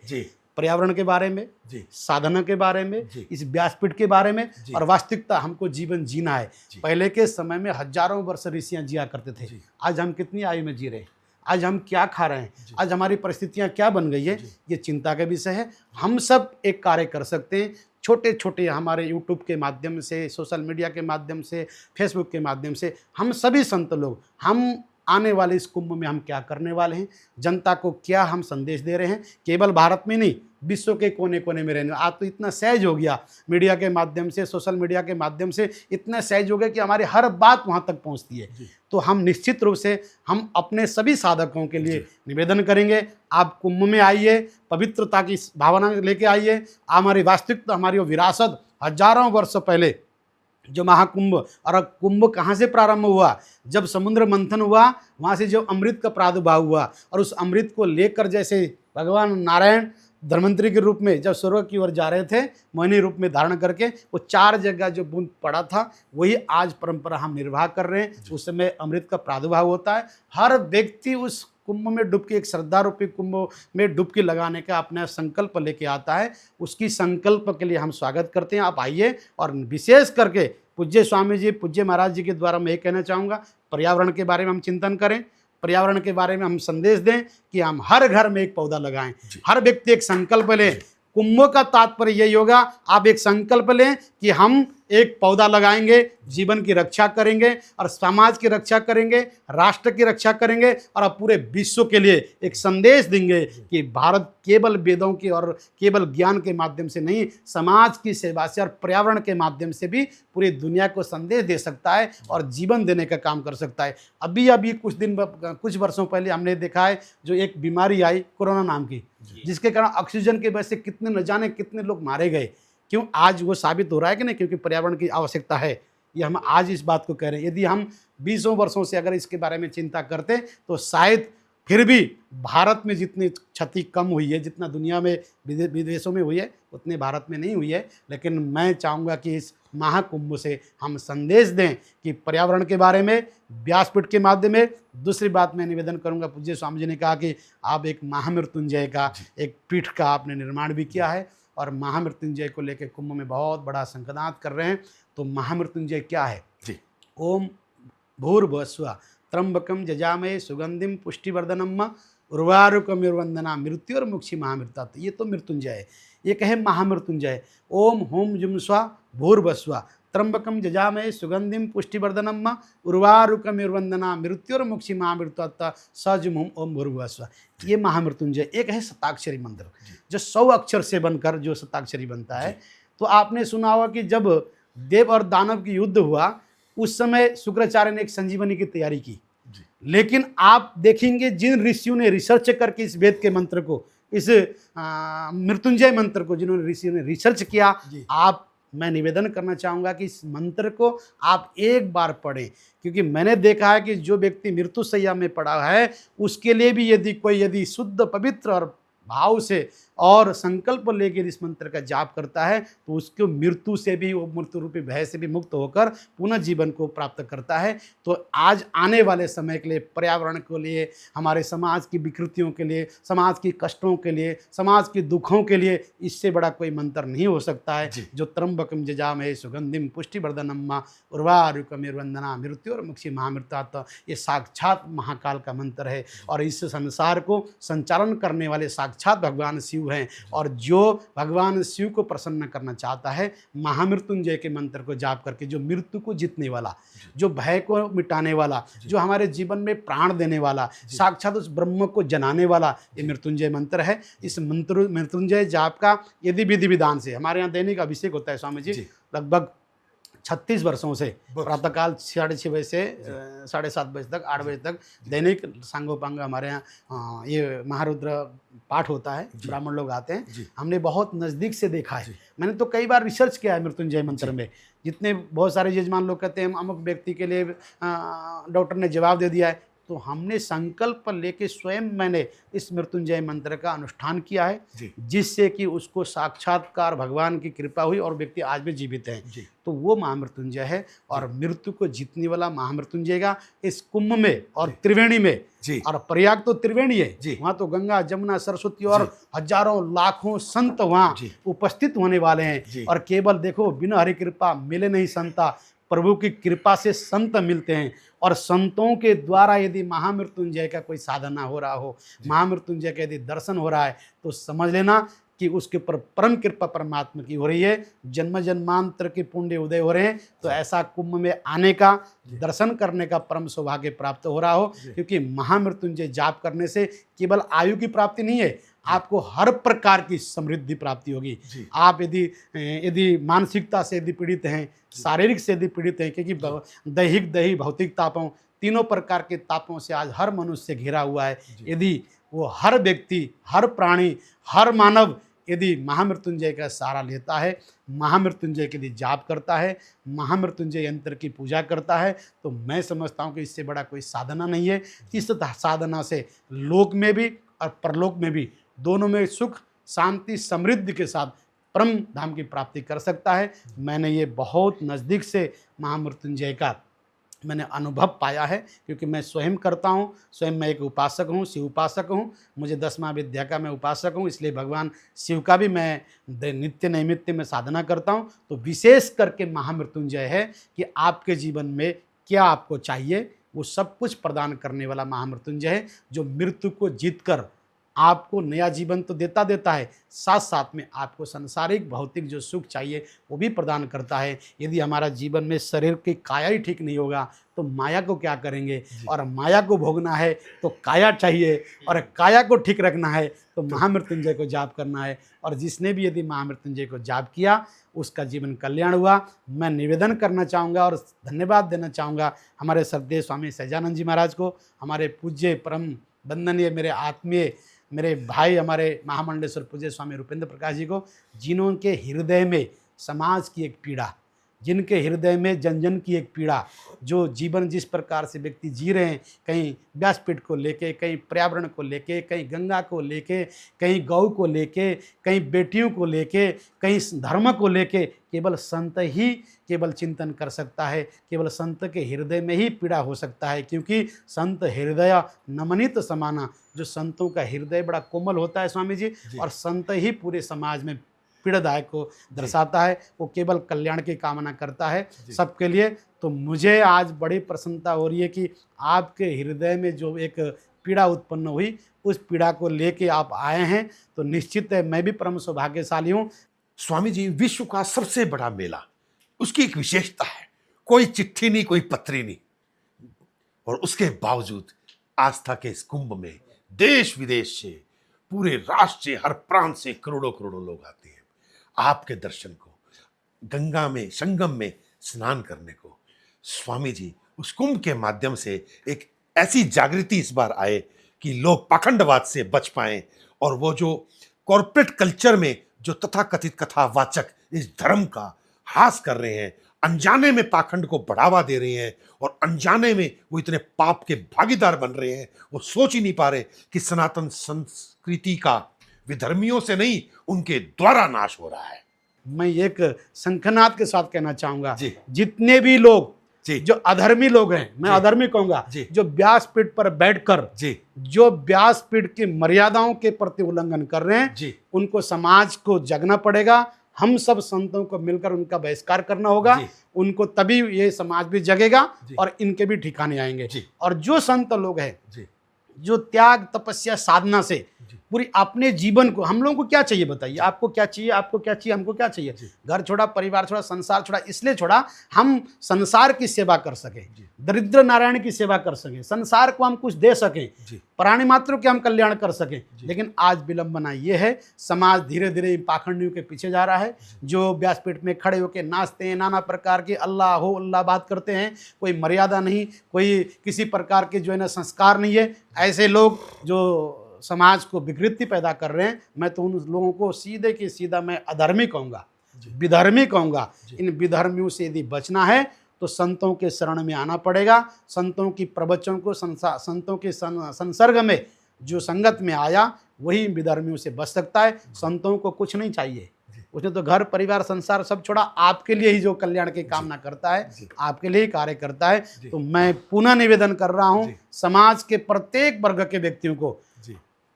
पर्यावरण के बारे में, साधना के बारे में, इस व्यासपीठ के बारे में। और वास्तविकता हमको जीवन जीना है। पहले के समय में हजारों वर्ष ऋषियां जिया करते थे, आज हम कितनी आयु में जी रहे हैं, आज हम क्या खा रहे हैं, आज हमारी परिस्थितियां क्या बन गई है, ये चिंता का विषय है। हम सब एक कार्य कर सकते हैं, छोटे छोटे हमारे यूट्यूब के माध्यम से, सोशल मीडिया के माध्यम से, फेसबुक के माध्यम से, हम सभी संत लोग, हम आने वाले इस कुंभ में हम क्या करने वाले हैं, जनता को क्या हम संदेश दे रहे हैं, केवल भारत में नहीं, विश्व के कोने कोने में रहने। आज तो इतना सहज हो गया, मीडिया के माध्यम से, सोशल मीडिया के माध्यम से इतना सहज हो गया कि हमारी हर बात वहाँ तक पहुँचती है। तो हम निश्चित रूप से हम अपने सभी साधकों के लिए निवेदन करेंगे, आप कुंभ में आइए, पवित्रता की भावना लेके आइए। हमारी वास्तविकता, हमारी विरासत हजारों वर्ष पहले जो महाकुंभ, और कुंभ कहाँ से प्रारंभ हुआ, जब समुद्र मंथन हुआ, वहाँ से जो अमृत का प्रादुर्भाव हुआ, और उस अमृत को लेकर जैसे भगवान नारायण धन्वंतरी के रूप में जब स्वर्ग की ओर जा रहे थे, मोहिनी रूप में धारण करके, वो 4 जगह जो बूंद पड़ा था, वही आज परंपरा हम निर्वाह कर रहे हैं। उस समय अमृत का प्रादुर्भाव होता है। हर व्यक्ति उस कुंभ में डुबकी, एक श्रद्धा रूपी कुंभ में डुबकी लगाने का अपना संकल्प लेके आता है। उसकी संकल्प के लिए हम स्वागत करते हैं, आप आइए। और विशेष करके पूज्य स्वामी जी, पूज्य महाराज जी के द्वारा मैं ये कहना चाहूँगा, पर्यावरण के बारे में हम चिंतन करें, पर्यावरण के बारे में हम संदेश दें कि हम हर घर में एक पौधा लगाएं, हर व्यक्ति एक संकल्प लें। कुंभ का तात्पर्य यही होगा, आप एक संकल्प लें कि हम एक पौधा लगाएंगे, जीवन की रक्षा करेंगे और समाज की रक्षा करेंगे, राष्ट्र की रक्षा करेंगे और अब पूरे विश्व के लिए एक संदेश देंगे कि भारत केवल वेदों की और केवल ज्ञान के माध्यम से नहीं, समाज की सेवा से और पर्यावरण के माध्यम से भी पूरी दुनिया को संदेश दे सकता है और जीवन देने का काम कर सकता है। अभी कुछ वर्षों पहले हमने देखा है जो एक बीमारी आई कोरोना नाम की, जिसके कारण ऑक्सीजन की वजह से कितने न जाने कितने लोग मारे गए। क्यों? आज वो साबित हो रहा है कि नहीं, क्योंकि पर्यावरण की आवश्यकता है। ये हम आज इस बात को कह रहे हैं। यदि हम 20 वर्षों से अगर इसके बारे में चिंता करते तो शायद फिर भी भारत में जितनी क्षति कम हुई है, जितना दुनिया में विदेशों में हुई है, उतने भारत में नहीं हुई है। लेकिन मैं चाहूँगा कि इस महाकुंभ से हम संदेश दें कि पर्यावरण के बारे में व्यासपीठ के माध्यम में। दूसरी बात मैं निवेदन करूंगा, पूज्य स्वामी जी ने कहा कि आप एक महामृत्युंजय का एक पीठ का आपने निर्माण भी किया है और महामृत्युंजय को लेकर कुंभ में बहुत बड़ा संकल्प कर रहे हैं। तो महामृत्युंजय क्या है
जी?
ओम भूर्भुवस्सुः त्र्यंबकम जजामहे सुगंधिम पुष्टिवर्धनम उर्वारुकमिर्वंदना मृत्युर्मुक्षि महामृता। ये तो मृत्युंजय है। एक है महामृत्युंजय, ओम होम जुम स्वा भूर्भुवस्सुः त्र्यंबकम जजामहे सुगंधिम पुष्टिवर्धनम उर्वारुकमिर्वंदना मृत्युर्मुक्षि महामृता सजुम ओम भूर्भुवस्सुः। ये महामृत्युंजय। एक है शताक्षरी मंत्र जो 100 अक्षर से बनकर जो शताक्षरी बनता है। तो आपने सुना होगा कि जब देव और दानव की युद्ध हुआ उस समय शुक्राचार्य ने एक संजीवनी की तैयारी की। लेकिन आप देखेंगे जिन ऋषियों ने रिसर्च करके इस वेद के मंत्र को, इस मृत्युंजय मंत्र को जिन्होंने ऋषियों ने रिसर्च किया, मैं निवेदन करना चाहूँगा कि इस मंत्र को आप एक बार पढ़ें। क्योंकि मैंने देखा है कि जो व्यक्ति मृत्युशैया में पड़ा है उसके लिए भी यदि शुद्ध पवित्र और भाव से और संकल्प लेकर इस मंत्र का जाप करता है तो उसको मृत्यु से भी, वो मृत्यु रूपी भय से भी मुक्त होकर पुनः जीवन को प्राप्त करता है। तो आज आने वाले समय के लिए, पर्यावरण के लिए, हमारे समाज की विकृतियों के लिए, समाज की कष्टों के लिए, समाज की दुखों के लिए इससे बड़ा कोई मंत्र नहीं हो सकता है जो त्र्यंबकम जजामहे सुगंधिम पुष्टिवर्धनम उर्वारुकमिर्वंदना मृत्युर्मुक्षि महामृता। ये साक्षात महाकाल का मंत्र है और इस संसार को संचालन करने वाले साक्षात भगवान शिव हैं। और जो भगवान शिव को प्रसन्न करना चाहता है, महामृत्युंजय के मंत्र को जाप करके, जो मृत्यु को जीतने वाला, जो भय को मिटाने वाला, जो हमारे जीवन में प्राण देने वाला, साक्षात उस ब्रह्म को जनाने वाला ये मृत्युंजय मंत्र है। इस मंत्र मृत्युंजय जाप का यदि विधि विधान से हमारे यहाँ दैनिक अभिषेक होता है स्वामी जी, लगभग 36 वर्षों से प्रातःकाल 6:30 बजे से 7:30 बजे तक, 8 बजे तक दैनिक सांगोपांग हमारे यहाँ ये महारुद्र पाठ होता है। ब्राह्मण लोग आते हैं, हमने बहुत नज़दीक से देखा है। मैंने तो कई बार रिसर्च किया है मृत्युंजय मंत्र में। जितने बहुत सारे यजमान लोग कहते हैं अमुक व्यक्ति के लिए डॉक्टर ने जवाब दे दिया है, तो हमने संकल्प लेके स्वयं मैंने इस मृत्युंजय मंत्र का अनुष्ठान किया है, जिससे कि उसको साक्षात्कार भगवान की कृपा हुई और व्यक्ति आज भी जीवित है। तो वो महामृत्युंजय है और मृत्यु को जीतने वाला महामृत्युंजय का इस कुंभ में और त्रिवेणी में, और प्रयाग तो त्रिवेणी है, वहाँ तो गंगा जमुना सरस्वती और हजारों लाखों संत वहाँ उपस्थित होने वाले हैं। और केवल देखो, बिना हरि कृपा मिले नहीं संता, प्रभु की कृपा से संत मिलते हैं। और संतों के द्वारा यदि महामृत्युंजय का कोई साधना हो रहा हो, महामृत्युंजय का यदि दर्शन हो रहा है, तो समझ लेना कि उसके ऊपर परम कृपा परमात्मा की हो रही है, जन्म जन्मांतर के पुण्य उदय हो रहे हैं। तो ऐसा कुंभ में आने का, दर्शन करने का परम सौभाग्य प्राप्त हो रहा हो। क्योंकि महामृत्युंजय जाप करने से केवल आयु की प्राप्ति नहीं है, आपको हर प्रकार की समृद्धि प्राप्ति होगी। आप यदि मानसिकता से यदि पीड़ित हैं, शारीरिक से यदि पीड़ित हैं, क्योंकि दैहिक दैहिक भौतिक तापों, तीनों प्रकार के तापों से आज हर मनुष्य घिरा हुआ है। यदि वो हर व्यक्ति, हर प्राणी, हर मानव यदि महामृत्युंजय का सहारा लेता है, महामृत्युंजय के लिए जाप करता है, महामृत्युंजय यंत्र की पूजा करता है, तो मैं समझता हूँ कि इससे बड़ा कोई साधना नहीं है। इस साधना से लोक में भी और परलोक में भी, दोनों में सुख, शांति, समृद्धि के साथ परम धाम की प्राप्ति कर सकता है। मैंने ये बहुत नज़दीक से महामृत्युंजय का मैंने अनुभव पाया है, क्योंकि मैं स्वयं करता हूँ। स्वयं मैं एक उपासक हूँ, शिव उपासक हूँ। मुझे 10वां विद्या का मैं उपासक हूँ, इसलिए भगवान शिव का भी मैं नित्य नैमित्य में साधना करता हूँ। तो विशेष करके महामृत्युंजय है कि आपके जीवन में क्या आपको चाहिए वो सब कुछ प्रदान करने वाला महामृत्युंजय है, जो मृत्यु को जीतकर आपको नया जीवन तो देता है, साथ साथ में आपको सांसारिक भौतिक जो सुख चाहिए वो भी प्रदान करता है। यदि हमारा जीवन में शरीर की काया ही ठीक नहीं होगा तो माया को क्या करेंगे, और माया को भोगना है तो काया चाहिए, और काया को ठीक रखना है तो महामृत्युंजय को जाप करना है। और जिसने भी यदि महामृत्युंजय को जाप किया उसका जीवन कल्याण हुआ। मैं निवेदन करना चाहूँगा और धन्यवाद देना चाहूँगा हमारे श्रद्धेय स्वामी सहजानंद जी महाराज को, हमारे पूज्य परम वंदनीय मेरे आत्मीय मेरे भाई हमारे महामंडलेश्वर पूज्य स्वामी रूपेंद्र प्रकाश जी को, जिन्होंने हृदय में समाज की एक पीड़ा, जिनके हृदय में जन जन की एक पीड़ा, जो जीवन जिस प्रकार से व्यक्ति जी रहे हैं, कहीं व्यासपीठ को लेके, कहीं पर्यावरण को लेके, कहीं गंगा को लेके, कहीं गौ को लेके, कहीं बेटियों को लेके, कहीं धर्म को लेके, केवल संत ही केवल चिंतन कर सकता है, केवल संत के हृदय में ही पीड़ा हो सकता है। क्योंकि संत हृदय नमनित समाना, जो संतों का हृदय बड़ा कोमल होता है स्वामी जी, और संत ही पूरे समाज में पीड़ादायक को दर्शाता है, वो केवल कल्याण की कामना करता है सबके लिए। तो मुझे आज बड़ी प्रसन्नता हो रही है कि आपके हृदय में जो एक पीड़ा उत्पन्न हुई, उस पीड़ा को लेके आप आए हैं, तो निश्चित है मैं भी परम सौभाग्यशाली हूँ।
स्वामी जी, विश्व का सबसे बड़ा मेला, उसकी एक विशेषता है, कोई चिट्ठी नहीं, कोई पत्री नहीं, और उसके बावजूद आस्था के इस कुंभ में देश विदेश से, पूरे राष्ट्र से, हर प्रांत से करोड़ों करोड़ों लोग आते हैं आपके दर्शन को, गंगा में संगम में स्नान करने को। स्वामी जी, उस कुंभ के माध्यम से एक ऐसी जागृति इस बार आए कि लोग पाखंडवाद से बच पाएं, और वो जो कॉर्पोरेट कल्चर में जो तथाकथित कथावाचक इस धर्म का हास कर रहे हैं, अनजाने में पाखंड को बढ़ावा दे रहे हैं, और अनजाने में वो इतने पाप के भागीदार बन रहे हैं, वो सोच ही नहीं पा रहे कि सनातन संस्कृति का विधर्मियों से नहीं, उनके द्वारा नाश हो रहा है।
मैं एक शंखनाद के साथ कहना चाहूंगा,
जी।
जितने भी लोग
जी।
जो अधर्मी लोग हैं, मैं अधर्मी कहूंगा, जो व्यासपीठ पर बैठकर जो व्यासपीठ की मर्यादाओं के प्रति उल्लंघन कर रहे हैं, उनको समाज को जगना पड़ेगा। हम सब संतों को मिलकर उनका बहिष्कार करना होगा, उनको तभी ये समाज भी जगेगा और इनके भी ठिकाने आएंगे। और जो संत लोग हैं जो त्याग तपस्या साधना से पूरी अपने जीवन को, हम लोगों को क्या चाहिए बताइए, आपको क्या चाहिए, आपको क्या चाहिए, हमको क्या चाहिए, घर छोड़ा, परिवार छोड़ा, संसार छोड़ा, इसलिए छोड़ा हम संसार की सेवा कर सकें, दरिद्र नारायण की सेवा कर सकें, संसार को हम कुछ दे सकें, प्राणी मात्रों के हम कल्याण कर सकें। लेकिन आज विलंबना ये है, समाज धीरे धीरे पाखंडियों के पीछे जा रहा है, जो व्यासपीठ में खड़े होकर नाचते हैं, नाना प्रकार के अल्लाह हो अल्लाह बात करते हैं, कोई मर्यादा नहीं, कोई किसी प्रकार के जो है ना संस्कार नहीं है। ऐसे लोग जो समाज को विकृति पैदा कर रहे हैं, मैं तो उन लोगों को सीधे की सीधा मैं अधर्मी कहूँगा, विधर्मी कहूँगा। इन विधर्मियों से यदि बचना है तो संतों के शरण में आना पड़ेगा। संतों की प्रवचन को, संतों के संसर्ग में जो संगत में आया वही विधर्मियों से बच सकता है। संतों को कुछ नहीं चाहिए, उसने तो घर परिवार संसार सब छोड़ा, आपके लिए ही जो कल्याण की कामना करता है, आपके लिए ही कार्य करता है। तो मैं पुनः निवेदन कर रहा हूँ समाज के प्रत्येक वर्ग के व्यक्तियों को,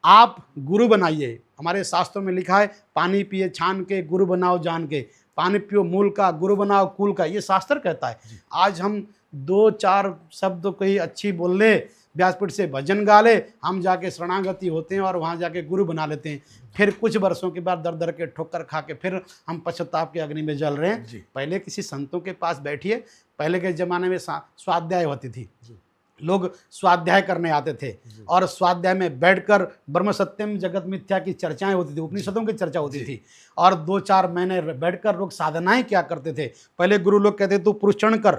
आप गुरु बनाइए। हमारे शास्त्रों में लिखा है, पानी पिए छान के, गुरु बनाओ जान के, पानी पियो मूल का, गुरु बनाओ कुल का, ये शास्त्र कहता है। आज हम 2-4 शब्द कोई अच्छी बोल ले, व्यासपीठ से भजन गा ले, हम जाके शरणागति होते हैं और वहाँ जाके गुरु बना लेते हैं। फिर कुछ वर्षों के बाद दर दर के ठोकर खा के फिर हम पश्चाताप के अग्नि में जल रहे हैं। पहले किसी संतों के पास बैठिए, पहले के ज़माने में स्वाध्याय होती थी, लोग स्वाध्याय करने आते थे और स्वाध्याय में बैठकर ब्रह्म सत्यम जगत मिथ्या की चर्चाएं होती थी, उपनिषदों की चर्चा होती थी, और 2-4 महीने बैठकर लोग साधनाएं क्या करते थे। पहले गुरु लोग कहते तू पुरुषण कर,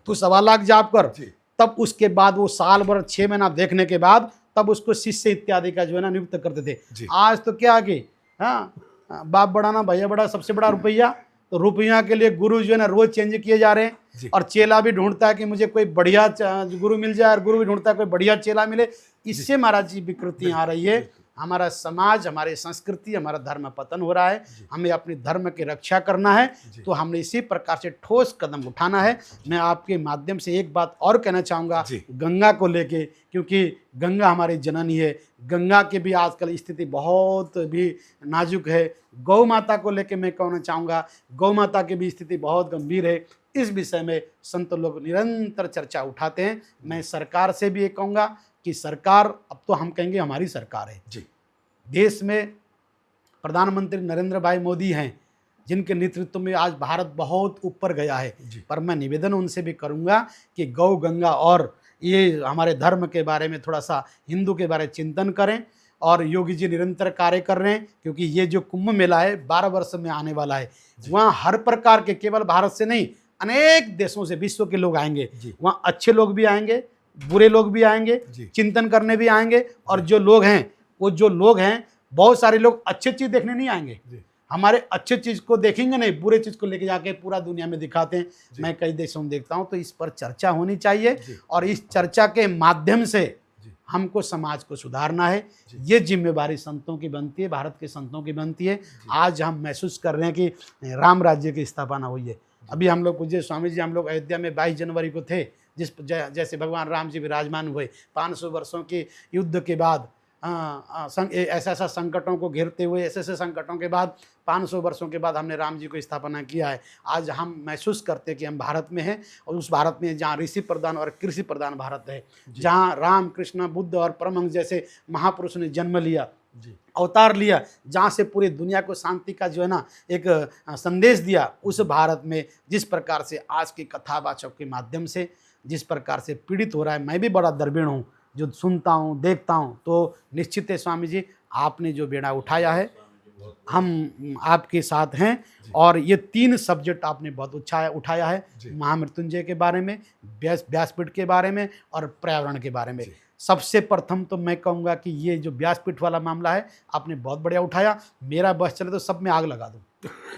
तू 1.25 लाख जाप कर, तब उसके बाद वो साल भर 6 महीना देखने के बाद तब उसको शिष्य इत्यादि का जो है ना नियुक्त करते थे। आज तो क्या कि हाँ, बाप बड़ा ना भैया बड़ा, सबसे बड़ा रुपया, तो रुपया के लिए गुरु जो है ना रोज चेंज किए जा रहे हैं, और चेला भी ढूंढता है कि मुझे कोई बढ़िया गुरु मिल जाए, और गुरु भी ढूंढता है कोई बढ़िया चेला मिले। इससे महाराज जी विकृति आ रही है, हमारा समाज, हमारी संस्कृति, हमारा धर्म पतन हो रहा है। हमें अपने धर्म की रक्षा करना है, तो हमने इसी प्रकार से ठोस कदम उठाना है। मैं आपके माध्यम से एक बात और कहना चाहूँगा गंगा को लेके, क्योंकि गंगा हमारी जननी है, गंगा की भी आजकल स्थिति बहुत भी नाजुक है। गौ माता को लेके मैं कहना चाहूँगा, गौ माता की भी स्थिति बहुत गंभीर है। इस विषय में संत लोग निरंतर चर्चा उठाते हैं। मैं सरकार से भी ये कहूँगा कि सरकार, अब तो हम कहेंगे हमारी सरकार है, देश में प्रधानमंत्री नरेंद्र भाई मोदी हैं, जिनके नेतृत्व में आज भारत बहुत ऊपर गया है। पर मैं निवेदन उनसे भी करूंगा कि गौ गंगा और ये हमारे धर्म के बारे में थोड़ा सा, हिंदू के बारे में चिंतन करें। और योगी जी निरंतर कार्य कर रहे हैं, क्योंकि ये जो कुंभ मेला है 12 वर्ष में आने वाला है। वहाँ हर प्रकार के, केवल भारत से नहीं, अनेक देशों से, विश्व के लोग आएंगे। वहाँ अच्छे लोग भी आएंगे, बुरे लोग भी आएंगे, चिंतन करने भी आएंगे। और जो लोग हैं, वो जो लोग हैं, बहुत सारे लोग अच्छी चीज़ देखने नहीं आएंगे, हमारे अच्छे चीज़ को देखेंगे नहीं, बुरे चीज़ को लेके जाके पूरा दुनिया में दिखाते हैं। मैं कई देशों में देखता हूँ। तो इस पर चर्चा होनी चाहिए और इस चर्चा के माध्यम से हमको समाज को सुधारना है। ये जिम्मेवारी संतों की बनती है, भारत के संतों की बनती है। आज हम महसूस कर रहे हैं कि राम राज्य की स्थापना हुई है। अभी हम लोग पूज्य स्वामी जी, हम लोग अयोध्या में 22 जनवरी को थे, जैसे भगवान राम जी विराजमान हुए। 500 वर्षों के युद्ध के बाद, ऐसा संकटों को घेरते हुए, ऐसे संकटों के बाद, 500 वर्षों के बाद हमने राम जी को स्थापना किया है। आज हम महसूस करते हैं कि हम भारत में हैं, और उस भारत में जहाँ ऋषि प्रधान और कृषि प्रधान भारत है, जहाँ राम, कृष्ण, बुद्ध और परमहंस जैसे महापुरुष ने जन्म लिया, अवतार लिया, जहाँ से पूरी दुनिया को शांति का जो है ना एक संदेश दिया। उस भारत में जिस प्रकार से आज की कथावाचक के माध्यम से जिस प्रकार से पीड़ित हो रहा है, मैं भी बड़ा दर्बिण हूँ, जो सुनता हूँ, देखता हूँ। तो निश्चित है स्वामी जी, आपने जो बेड़ा उठाया है, हम आपके साथ हैं। और ये 3 सब्जेक्ट आपने बहुत उठाया है, महामृत्युंजय के बारे में, व्यासपीठ के बारे में और पर्यावरण के बारे में। सबसे प्रथम तो मैं कहूँगा कि ये जो व्यासपीठ वाला मामला है, आपने बहुत बढ़िया उठाया। मेरा बस चले तो सब में आग लगा दूँ।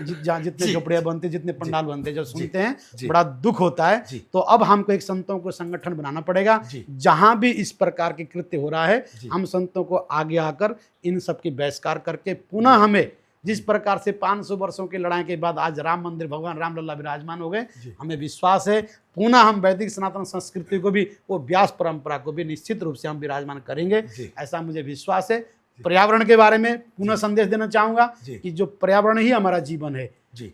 जहाँ जितने झोपड़ियाँ बनते, जितने पंडाल बनते, जब सुनते हैं बड़ा दुख होता है। तो अब हमको एक संतों को संगठन बनाना पड़ेगा, जहाँ भी इस प्रकार के कृत्य हो रहा है, हम संतों को आगे आकर इन सब की बहिष्कार करके पुनः हमें, जिस प्रकार से 500 वर्षों की लड़ाई के बाद आज राम मंदिर, भगवान रामलला विराजमान हो गए, हमें विश्वास है पुनः हम वैदिक सनातन संस्कृति को भी, वो व्यास परंपरा को भी निश्चित रूप से हम विराजमान करेंगे, ऐसा मुझे विश्वास है। पर्यावरण के बारे में पुनः संदेश देना चाहूँगा कि जो पर्यावरण ही हमारा जीवन है।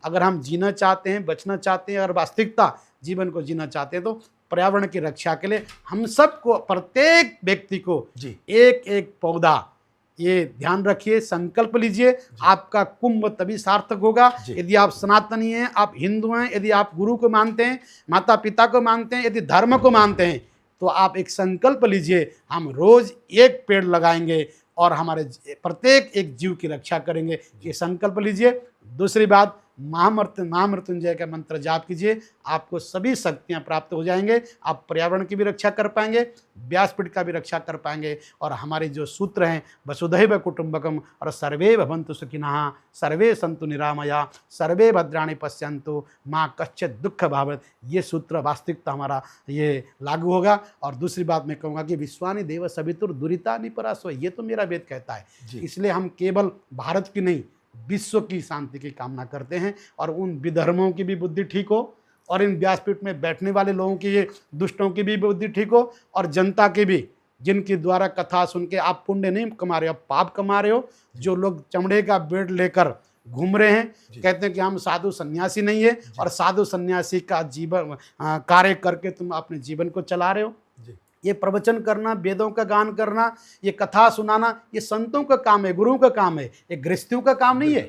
अगर हम जीना चाहते हैं, बचना चाहते हैं, अगर वास्तविकता जीवन को जीना चाहते हैं, तो पर्यावरण की रक्षा के लिए हम सबको, प्रत्येक व्यक्ति को एक एक पौधा, ये ध्यान रखिए, संकल्प लीजिए। आपका कुंभ तभी सार्थक होगा यदि आप सनातनी हैं, आप हिंदू हैं, यदि आप गुरु को मानते हैं, माता पिता को मानते हैं, यदि धर्म को मानते हैं, तो आप एक संकल्प लीजिए, हम रोज एक पेड़ लगाएंगे और हमारे प्रत्येक एक जीव की रक्षा करेंगे। ये संकल्प लीजिए। दूसरी बात, महामृत्युंजय का मंत्र जाप कीजिए, आपको सभी शक्तियां प्राप्त हो जाएंगे। आप पर्यावरण की भी रक्षा कर पाएंगे, व्यासपीठ का भी रक्षा कर पाएंगे। और हमारे जो सूत्र हैं, वसुधैव कुटुंबकम और सर्वे भवन्तु सुखिनः, सर्वे सन्तु निरामया, सर्वे भद्राणि पश्यन्तु, माँ कश्चित् दुःख भावेत्, ये सूत्र वास्तविकता हमारा ये लागू होगा। और दूसरी बात मैं कहूँगा कि विश्वानि देव सवितुर दुरितानि परासो, ये तो मेरा वेद कहता है। इसलिए हम केवल भारत की नहीं, विश्व की शांति की कामना करते हैं। और उन विधर्मों की भी बुद्धि ठीक हो, और इन व्यासपीठ में बैठने वाले लोगों की, ये दुष्टों की भी बुद्धि ठीक हो, और जनता की भी, जिनके द्वारा कथा सुन के आप पुण्य नहीं कमा रहे हो, आप पाप कमा रहे हो। जो लोग चमड़े का बेड लेकर घूम रहे हैं, कहते हैं कि हम साधु सन्यासी नहीं है, और साधु सन्यासी का जीवन कार्य करके तुम अपने जीवन को चला रहे हो। ये प्रवचन करना, वेदों का गान करना, ये कथा सुनाना, ये संतों का काम है, गुरुओं का काम है, ये गृहस्थियों का काम नहीं है।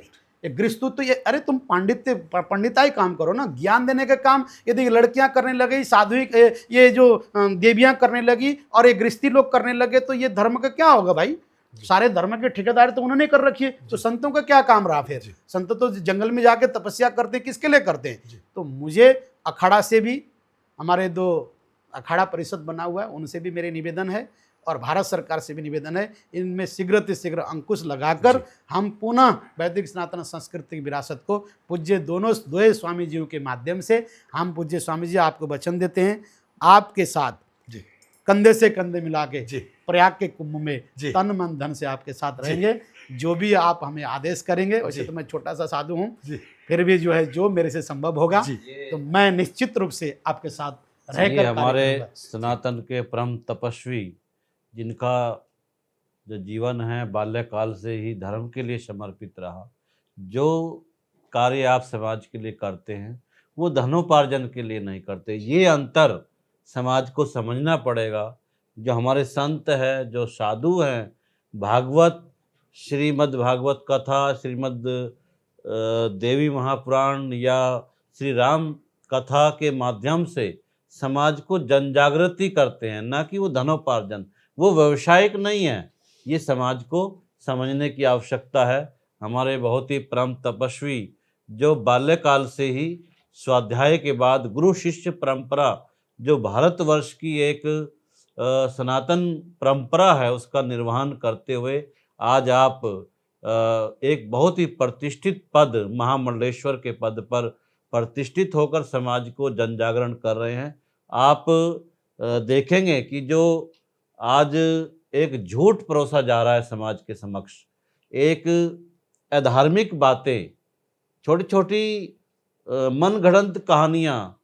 ये गृहस्थु तो ये, अरे तुम पंडिताई काम करो ना, ज्ञान देने का काम यदि लड़कियां करने लगी, साधु ये जो देवियां करने लगी, और ये गृहस्थी लोग करने लगे, तो ये धर्म का क्या होगा भाई? सारे धर्म के ठेकेदार तो उन्होंने कर रखी है, तो संतों का क्या काम रहा फिर? संत तो जंगल में जाके तपस्या करते, किसके लिए करते हैं? तो मुझे अखाड़ा से भी, हमारे 2 अखाड़ा परिषद बना हुआ है, उनसे भी मेरे निवेदन है, और भारत सरकार से भी निवेदन है, इनमें शीघ्र से शीघ्र अंकुश लगाकर हम पुनः वैदिक सनातन संस्कृति की विरासत को पूज्य दोनों स्वामी जी के माध्यम से, हम पूज्य स्वामी जी आपको वचन देते हैं, आपके साथ कंधे से कंधे मिला के प्रयाग के कुंभ में तन मन धन से आपके साथ रहेंगे। जो भी आप हमें आदेश करेंगे, वैसे तो मैं छोटा सा साधु हूँ, फिर भी जो है, जो मेरे से संभव होगा, तो मैं निश्चित रूप से आपके साथ रहकर
हमारे सनातन के परम तपस्वी, जिनका जो जीवन है बाल्यकाल से ही धर्म के लिए समर्पित रहा, जो कार्य आप समाज के लिए करते हैं वो धनोपार्जन के लिए नहीं करते। ये अंतर समाज को समझना पड़ेगा। जो हमारे संत हैं, जो साधु हैं, भागवत श्रीमद् भागवत कथा, श्रीमद् देवी महापुराण या श्री राम कथा के माध्यम से समाज को जन जागृति करते हैं, ना कि वो धनोपार्जन। वो व्यवसायिक नहीं है, ये समाज को समझने की आवश्यकता है। हमारे बहुत ही परम तपस्वी जो बाल्यकाल से ही स्वाध्याय के बाद गुरु शिष्य परंपरा जो भारतवर्ष की एक सनातन परंपरा है उसका निर्वहन करते हुए आज आप एक बहुत ही प्रतिष्ठित पद, महामंडलेश्वर के पद पर प्रतिष्ठित होकर समाज को जन जागरण कर रहे हैं। आप देखेंगे कि जो आज एक झूठ परोसा जा रहा है समाज के समक्ष, एक अधार्मिक बातें, छोटी छोटी मनगढ़ंत कहानियाँ,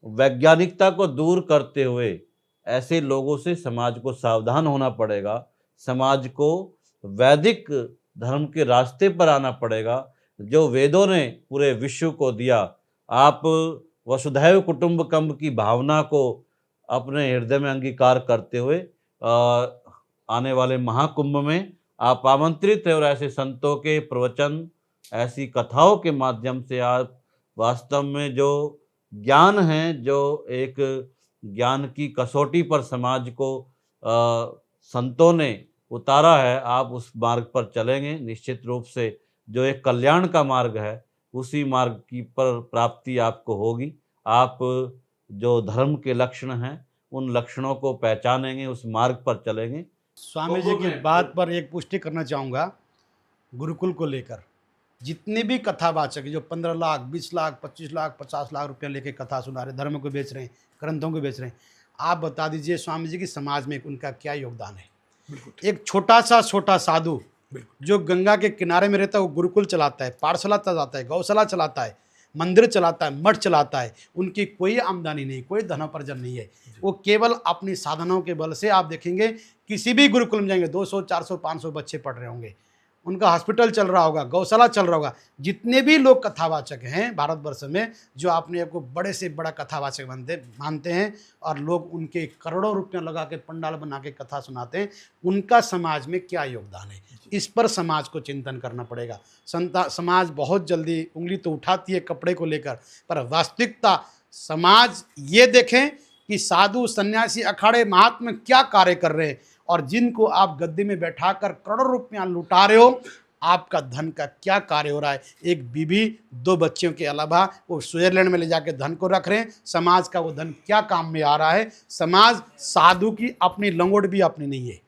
वैज्ञानिकता को दूर करते हुए ऐसे लोगों से समाज को सावधान होना पड़ेगा। समाज को वैदिक धर्म के रास्ते पर आना पड़ेगा जो वेदों ने पूरे विश्व को दिया। आप वसुधैव कुटुंबकम की भावना को अपने हृदय में अंगीकार करते हुए आने वाले महाकुंभ में आप आमंत्रित हैं और ऐसे संतों के प्रवचन, ऐसी कथाओं के माध्यम से आप वास्तव में जो ज्ञान है, जो एक ज्ञान की कसौटी पर समाज को संतों ने उतारा है, आप उस मार्ग पर चलेंगे। निश्चित रूप से जो एक कल्याण का मार्ग है उसी मार्ग की पर प्राप्ति आपको होगी। आप जो धर्म के लक्षण हैं उन लक्षणों को पहचानेंगे, उस मार्ग पर चलेंगे।
स्वामी जी की बात पर एक पुष्टि करना चाहूँगा। गुरुकुल को लेकर जितने भी कथावाचक जो 15 लाख, 20 लाख, 25 लाख, 50 लाख रुपया लेके कथा सुना रहे, धर्म को बेच रहे हैं, ग्रंथों को बेच रहे हैं, आप बता दीजिए स्वामी जी की समाज में उनका क्या योगदान है। एक छोटा साधु जो गंगा के किनारे में रहता है, वो गुरुकुल चलाता है, पाठशाला चलाता है, गौशाला चलाता है, मंदिर चलाता है, मठ चलाता है, उनकी कोई आमदनी नहीं, कोई धनोपार्जन नहीं है। वो केवल अपनी साधनाओं के बल से, आप देखेंगे किसी भी गुरुकुल में जाएंगे 200, 400, 500 बच्चे पढ़ रहे होंगे, उनका हॉस्पिटल चल रहा होगा, गौशाला चल रहा होगा। जितने भी लोग कथावाचक हैं भारतवर्ष में, जो अपने आप को बड़े से बड़ा कथावाचक मानते हैं और लोग उनके करोड़ों रुपया लगा के पंडाल बना के कथा सुनाते हैं, उनका समाज में क्या योगदान है, इस पर समाज को चिंतन करना पड़ेगा। समाज बहुत जल्दी उंगली तो उठाती है कपड़े को लेकर, पर वास्तविकता समाज ये देखें कि साधु, सन्यासी, अखाड़े, महात्मा क्या कार्य कर रहे हैं, और जिनको आप गद्दी में बैठाकर करोड़ों रुपया लुटा रहे हो, आपका धन का क्या कार्य हो रहा है। एक बीबी, 2 बच्चियों के अलावा वो स्विट्जरलैंड में ले जाके धन को रख रहे हैं, समाज का वो धन क्या काम में आ रहा है। समाज साधु की अपनी लंगोट भी अपनी नहीं है।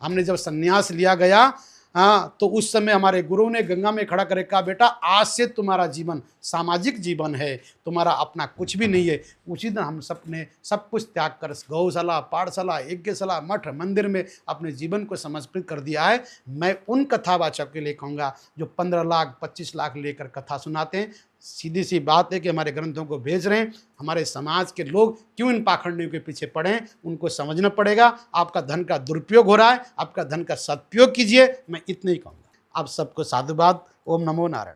हमने जब संन्यास लिया गया तो उस समय हमारे गुरु ने गंगा में खड़ा करके कहा, बेटा आज से तुम्हारा जीवन सामाजिक जीवन है, तुम्हारा अपना कुछ भी नहीं है। उसी दिन हम सब ने सब कुछ त्याग कर गौशाला, पाठशाला, यज्ञशाला, मठ, मंदिर में अपने जीवन को समर्पित कर दिया है। मैं उन कथावाचक के लिए कहूँगा जो 15 लाख, 25 लाख लेकर कथा सुनाते हैं। सीधी सी बात है कि हमारे ग्रंथों को भेज रहे हैं, हमारे समाज के लोग क्यों इन पाखंडियों के पीछे पड़े हैं, उनको समझना पड़ेगा। आपका धन का दुरुपयोग हो रहा है, आपका धन का सदुपयोग कीजिए, मैं इतना ही कहूँगा। आप सबको साधुवाद। ओम नमो नारायण।